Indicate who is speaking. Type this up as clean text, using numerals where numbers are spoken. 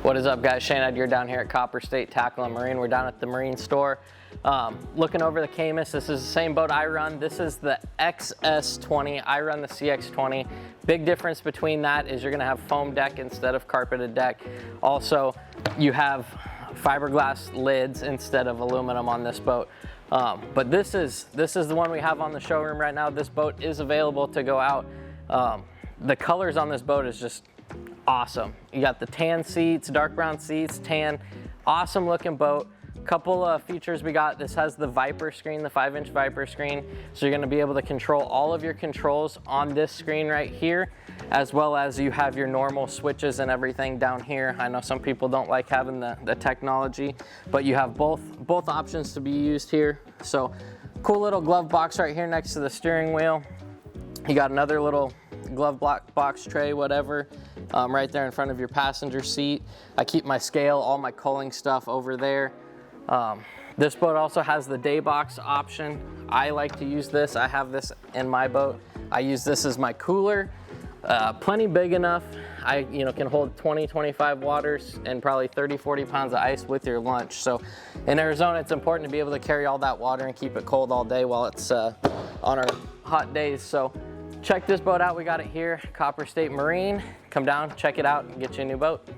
Speaker 1: What is up, guys? Shane Edgar down here at Copper State Tackle and Marine. We're down at the Marine store looking over the Caymas. This is the same boat I run. This is the XS20. I run the CX20. Big difference between that is you're going to have foam deck instead of carpeted deck. Also, you have fiberglass lids instead of aluminum on this boat. But this is the one we have on the showroom right now. This boat is available to go out. The colors on this boat is just awesome. You got the tan seats, dark brown seats, tan, awesome looking boat. Couple of features we got. This has the Viper screen, the 5-inch Viper screen. So you're gonna be able to control all of your controls on this screen right here, as well as you have your normal switches and everything down here. I know some people don't like having the technology, but you have both options to be used here. So cool little glove box right here next to the steering wheel. You got another little glove box tray, whatever, right there in front of your passenger seat. I keep my scale, all my culling stuff over there. This boat also has the day box option. I like to use this. I have this in my boat. I use this as my cooler. Plenty big enough. I can hold 20-25 waters and probably 30-40 pounds of ice with your lunch. So in Arizona, it's important to be able to carry all that water and keep it cold all day while it's on our hot days. So check this boat out. We got it here, Copper State Marine. Come down, check it out, and get you a new boat.